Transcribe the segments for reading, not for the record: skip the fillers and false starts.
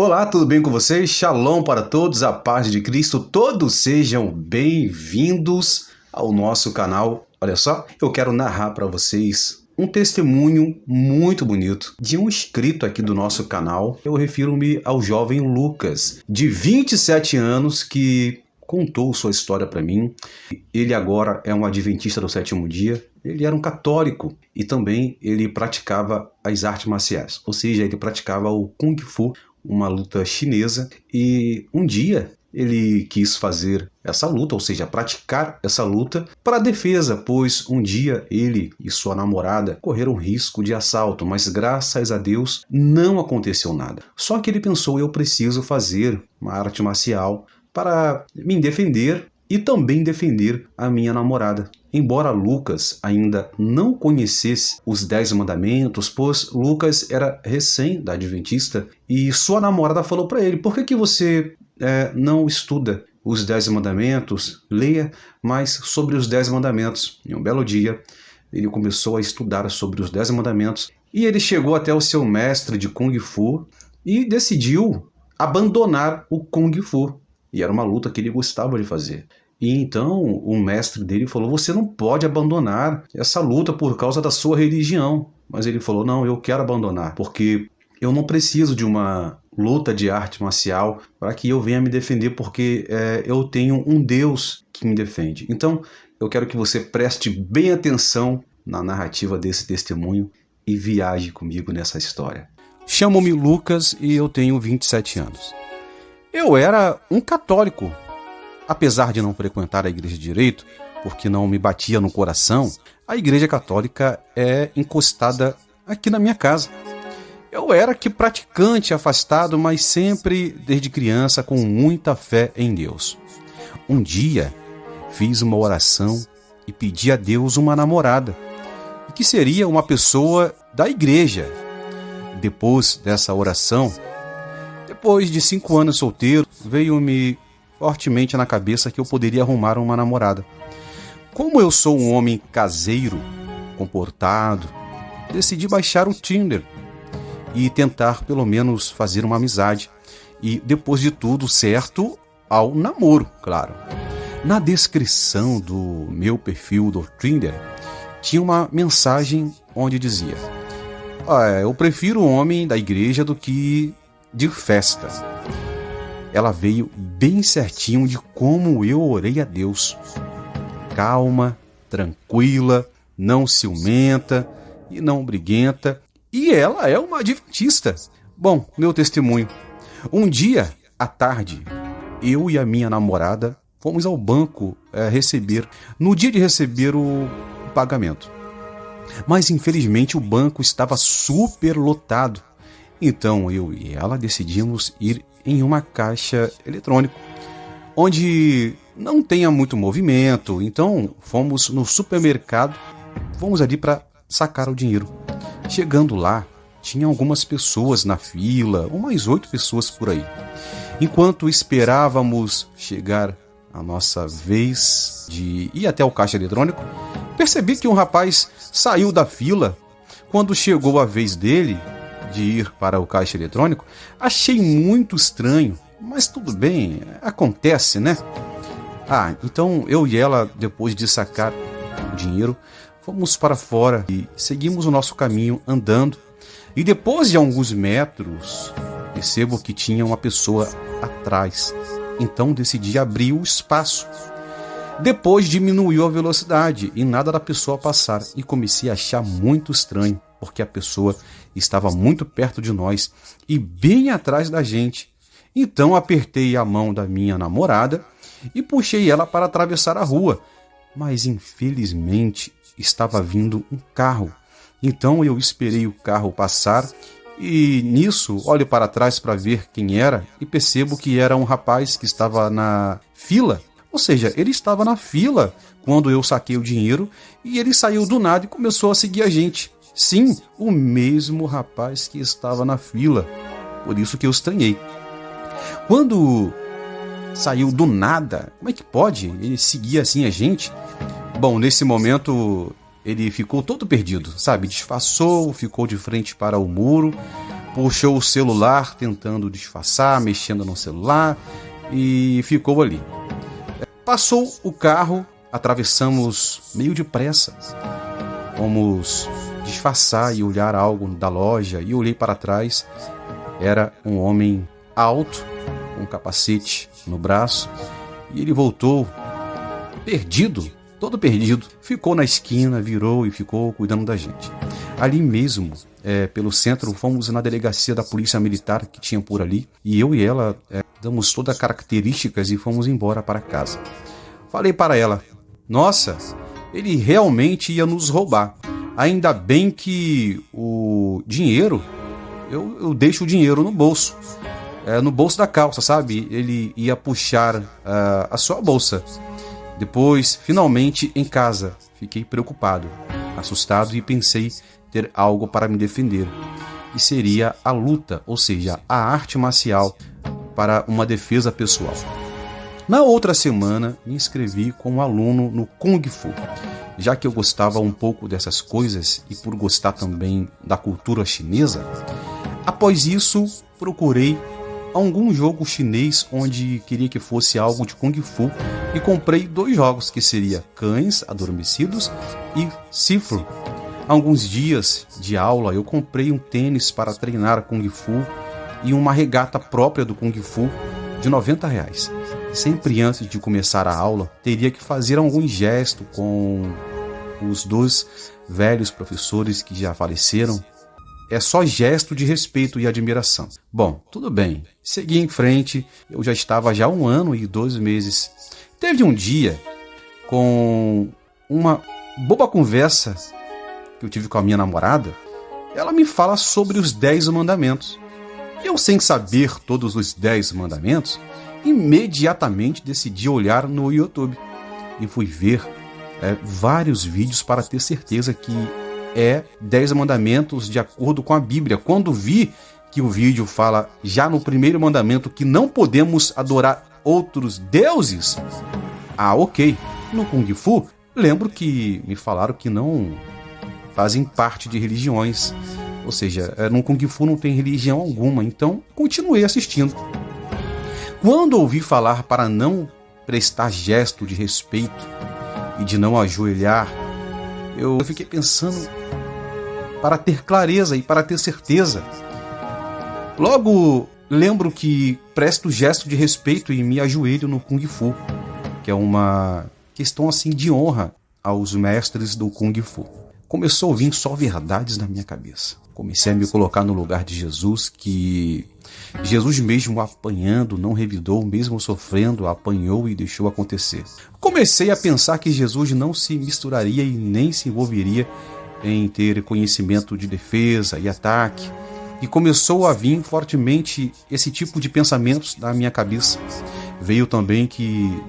Olá, tudo bem com vocês? Shalom para todos, a paz de Cristo. Todos sejam bem-vindos ao nosso canal. Olha só, eu quero narrar para vocês um testemunho muito bonito de um inscrito aqui do nosso canal. Eu refiro-me ao jovem Lucas, de 27 anos, que contou sua história para mim. Ele agora é um adventista do sétimo dia. Ele era um católico e também ele praticava as artes marciais, ou seja, ele praticava o Kung Fu, uma luta chinesa, e um dia ele quis fazer essa luta, ou seja, praticar essa luta para defesa, pois um dia ele e sua namorada correram risco de assalto, mas graças a Deus não aconteceu nada. Só que ele pensou, eu preciso fazer uma arte marcial para me defender e também defender a minha namorada. Embora Lucas ainda não conhecesse os 10 mandamentos, pois Lucas era recém da Adventista, e sua namorada falou para ele, por que você não estuda os 10 mandamentos? Leia mais sobre os 10 mandamentos. Em um belo dia, ele começou a estudar sobre os 10 mandamentos, e ele chegou até o seu mestre de Kung Fu e decidiu abandonar o Kung Fu. E era uma luta que ele gostava de fazer. E então o mestre dele falou, você não pode abandonar essa luta por causa da sua religião. Mas ele falou, não, eu quero abandonar, porque eu não preciso de uma luta de arte marcial para que eu venha me defender, porque eu tenho um Deus que me defende. Então eu quero que você preste bem atenção na narrativa desse testemunho e viaje comigo nessa história. Chamo-me Lucas e eu tenho 27 anos. Eu era um católico. Apesar de não frequentar a igreja direito, porque não me batia no coração, a igreja católica é encostada aqui na minha casa. Eu era que praticante afastado, mas sempre, desde criança, com muita fé em Deus. Um dia, fiz uma oração e pedi a Deus uma namorada, que seria uma pessoa da igreja. Depois dessa oração, depois de 5 anos solteiro, veio-me fortemente na cabeça que eu poderia arrumar uma namorada. Como eu sou um homem caseiro, comportado, decidi baixar o Tinder e tentar pelo menos fazer uma amizade. E depois de tudo certo, ao namoro, claro. Na descrição do meu perfil do Tinder, tinha uma mensagem onde dizia, eu prefiro um homem da igreja do que de festa. Ela veio bem certinho de como eu orei a Deus. Calma, tranquila, não ciumenta e não briguenta. E ela é uma adventista. Bom, meu testemunho. Um dia, à tarde, eu e a minha namorada fomos ao banco receber, no dia de receber o pagamento. Mas, infelizmente, o banco estava super lotado. Então, eu e ela decidimos ir em uma caixa eletrônico, onde não tenha muito movimento. Então, fomos no supermercado, fomos ali para sacar o dinheiro. Chegando lá, tinha algumas pessoas na fila, umas 8 pessoas por aí. Enquanto esperávamos chegar a nossa vez de ir até o caixa eletrônico, percebi que um rapaz saiu da fila. Quando chegou a vez dele de ir para o caixa eletrônico, achei muito estranho, mas tudo bem, acontece, né? Então eu e ela, depois de sacar o dinheiro, fomos para fora e seguimos o nosso caminho andando, e depois de alguns metros, percebo que tinha uma pessoa atrás, então decidi abrir o espaço. Depois diminuiu a velocidade e nada da pessoa passar, e comecei a achar muito estranho, porque a pessoa estava muito perto de nós e bem atrás da gente. Então apertei a mão da minha namorada e puxei ela para atravessar a rua. Mas infelizmente estava vindo um carro. Então eu esperei o carro passar e nisso olho para trás para ver quem era e percebo que era um rapaz que estava na fila. Ou seja, ele estava na fila quando eu saquei o dinheiro e ele saiu do nada e começou a seguir a gente. Sim, o mesmo rapaz que estava na fila. Por isso que eu estranhei. Quando saiu do nada, como é que pode ele seguir assim a gente? Bom, nesse momento ele ficou todo perdido, sabe? Disfarçou, ficou de frente para o muro, puxou o celular tentando disfarçar, mexendo no celular e ficou ali. Passou o carro, atravessamos meio depressa. Fomos disfarçar e olhar algo da loja e olhei para trás. Era um homem alto, com um capacete no braço, e ele voltou perdido, todo perdido. Ficou na esquina, virou e ficou cuidando da gente. Ali mesmo, pelo centro, fomos na delegacia da polícia militar que tinha por ali, e eu e ela damos todas as características e fomos embora para casa. Falei para ela: nossa, ele realmente ia nos roubar. Ainda bem que o dinheiro, eu deixo o dinheiro no bolso. No bolso da calça, sabe? Ele ia puxar a sua bolsa. Depois, finalmente, em casa, fiquei preocupado, assustado e pensei ter algo para me defender. E seria a luta, ou seja, a arte marcial para uma defesa pessoal. Na outra semana, me inscrevi como aluno no Kung Fu. Já que eu gostava um pouco dessas coisas e por gostar também da cultura chinesa, após isso, procurei algum jogo chinês onde queria que fosse algo de Kung Fu e comprei 2 jogos, que seria Cães Adormecidos e Sifu. Alguns dias de aula eu comprei um tênis para treinar Kung Fu e uma regata própria do Kung Fu de R$90. Sempre antes de começar a aula, teria que fazer algum gesto com os 2 velhos professores que já faleceram. É só gesto de respeito e admiração. Bom, tudo bem. Segui em frente. Eu já estava há 1 ano e 2 meses. Teve um dia, com uma boba conversa que eu tive com a minha namorada, ela me fala sobre os 10 mandamentos. Eu, sem saber todos os 10 mandamentos, imediatamente decidi olhar no YouTube e fui ver vários vídeos para ter certeza que 10 mandamentos de acordo com a Bíblia. Quando vi que o vídeo fala já no primeiro mandamento que não podemos adorar outros deuses, ok. No Kung Fu, lembro que me falaram que não fazem parte de religiões, ou seja, no Kung Fu não tem religião alguma, então continuei assistindo. Quando ouvi falar para não prestar gesto de respeito e de não ajoelhar, eu fiquei pensando para ter clareza e para ter certeza. Logo, lembro que presto gesto de respeito e me ajoelho no Kung Fu, que é uma questão assim de honra aos mestres do Kung Fu. Começou a vir só verdades na minha cabeça. Comecei a me colocar no lugar de Jesus, que Jesus mesmo apanhando, não revidou, mesmo sofrendo, apanhou e deixou acontecer. Comecei a pensar que Jesus não se misturaria e nem se envolveria em ter conhecimento de defesa e ataque. E começou a vir fortemente esse tipo de pensamentos na minha cabeça. Veio também que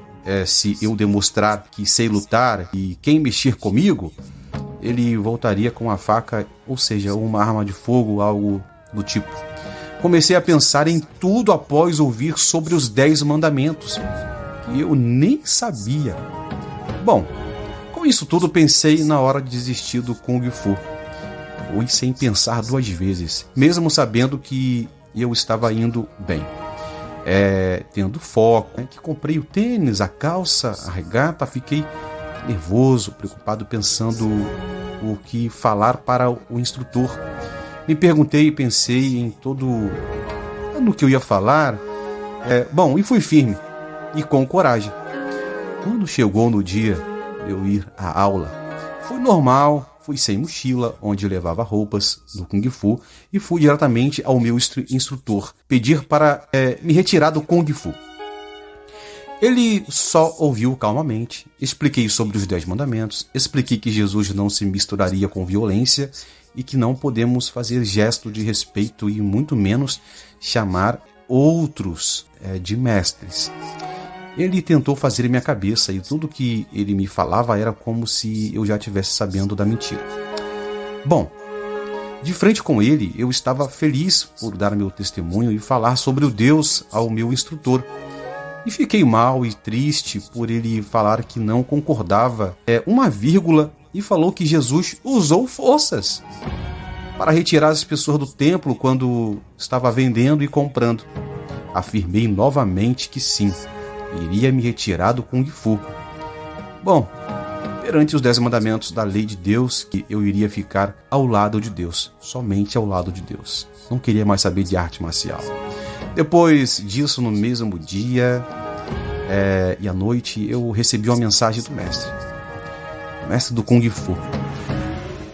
se eu demonstrar que sei lutar e quem mexer comigo, ele voltaria com a faca, ou seja, uma arma de fogo, algo do tipo. Comecei a pensar em tudo após ouvir sobre os 10 mandamentos, que eu nem sabia. Bom, com isso tudo pensei na hora de desistir do Kung Fu. Fui sem pensar 2 vezes, mesmo sabendo que eu estava indo bem. Tendo foco, que comprei o tênis, a calça, a regata, fiquei nervoso, preocupado, pensando o que falar para o instrutor. Me perguntei e pensei em todo no que eu ia falar. Bom, e fui firme e com coragem. Quando chegou no dia de eu ir à aula, foi normal, fui sem mochila, onde levava roupas do Kung Fu, e fui diretamente ao meu instrutor pedir para me retirar do Kung Fu. Ele só ouviu calmamente, expliquei sobre os 10 mandamentos, expliquei que Jesus não se misturaria com violência e que não podemos fazer gesto de respeito e muito menos chamar outros de mestres. Ele tentou fazer minha cabeça e tudo que ele me falava era como se eu já estivesse sabendo da mentira. Bom, de frente com ele, eu estava feliz por dar meu testemunho e falar sobre o Deus ao meu instrutor. E fiquei mal e triste por ele falar que não concordava uma vírgula e falou que Jesus usou forças. para retirar as pessoas do templo quando estava vendendo e comprando. Afirmei novamente que sim, iria me retirar do Kung Fu. Bom, perante os 10 mandamentos da lei de Deus, que eu iria ficar ao lado de Deus, somente ao lado de Deus. Não queria mais saber de arte marcial. Depois disso, no mesmo dia e à noite, eu recebi uma mensagem do mestre do Kung Fu,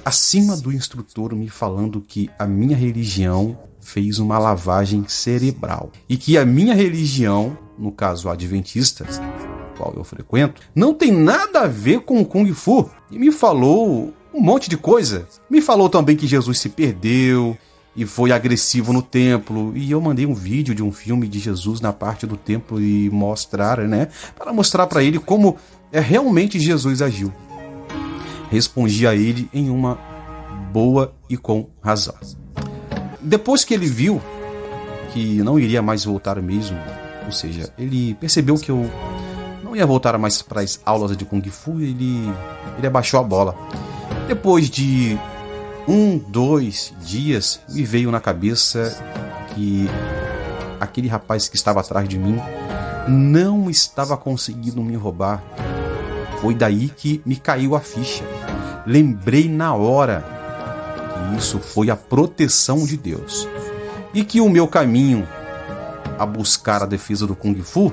acima do instrutor, me falando que a minha religião fez uma lavagem cerebral e que a minha religião, no caso a adventista, qual eu frequento, não tem nada a ver com o Kung Fu. E me falou um monte de coisa. Me falou também que Jesus se perdeu e foi agressivo no templo. E eu mandei um vídeo de um filme de Jesus na parte do templo e para mostrar para ele como realmente Jesus agiu. Respondi a ele em uma boa e com razão. Depois que ele viu que não iria mais voltar mesmo, ou seja, ele percebeu que eu não ia voltar mais para as aulas de Kung Fu, ele abaixou a bola. Depois de 2 dias, me veio na cabeça que aquele rapaz que estava atrás de mim não estava conseguindo me roubar. Foi daí que me caiu a ficha. Lembrei na hora que isso foi a proteção de Deus e que o meu caminho a buscar a defesa do Kung Fu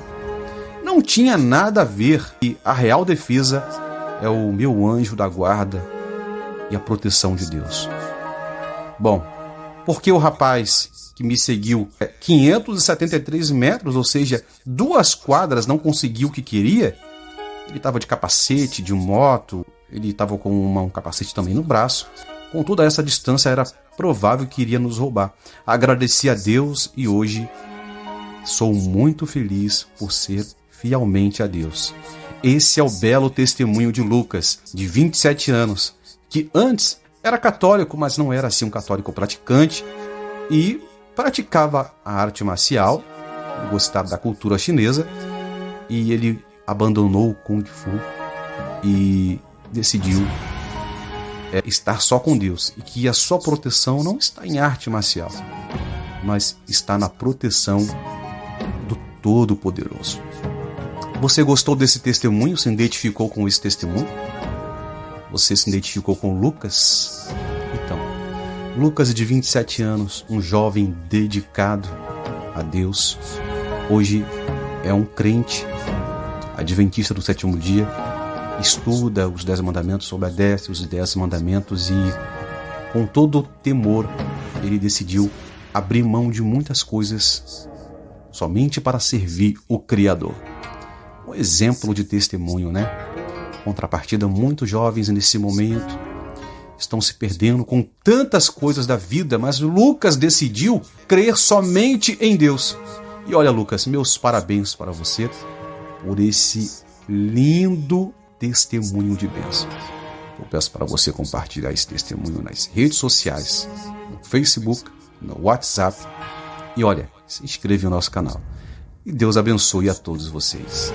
não tinha nada a ver, e a real defesa é o meu anjo da guarda e a proteção de Deus. Bom, porque o rapaz que me seguiu 573 metros, ou seja, 2 quadras, não conseguiu o que queria, ele estava de capacete, de moto, ele estava com um capacete também no braço. Com toda essa distância, era provável que iria nos roubar. Agradeci a Deus e hoje sou muito feliz por ser fielmente a Deus. Esse é o belo testemunho de Lucas, de 27 anos, que antes era católico, mas não era assim um católico praticante, e praticava a arte marcial, gostava da cultura chinesa, e ele abandonou o Kung Fu e decidiu estar só com Deus, e que a sua proteção não está em arte marcial, mas está na proteção do Todo-Poderoso. Você gostou desse testemunho? Se identificou com esse testemunho? Você se identificou com Lucas? Então, Lucas, de 27 anos, um jovem dedicado a Deus, hoje é um crente adventista do 7º dia, estuda os 10 mandamentos, obedece os 10 mandamentos e, com todo temor, ele decidiu abrir mão de muitas coisas somente para servir o Criador. Um exemplo de testemunho, né? Contrapartida, muitos jovens nesse momento estão se perdendo com tantas coisas da vida, mas Lucas decidiu crer somente em Deus. E olha, Lucas, meus parabéns para você por esse lindo testemunho de bênção. Eu peço para você compartilhar esse testemunho nas redes sociais, no Facebook, no WhatsApp. E olha, se inscreve no nosso canal. E Deus abençoe a todos vocês.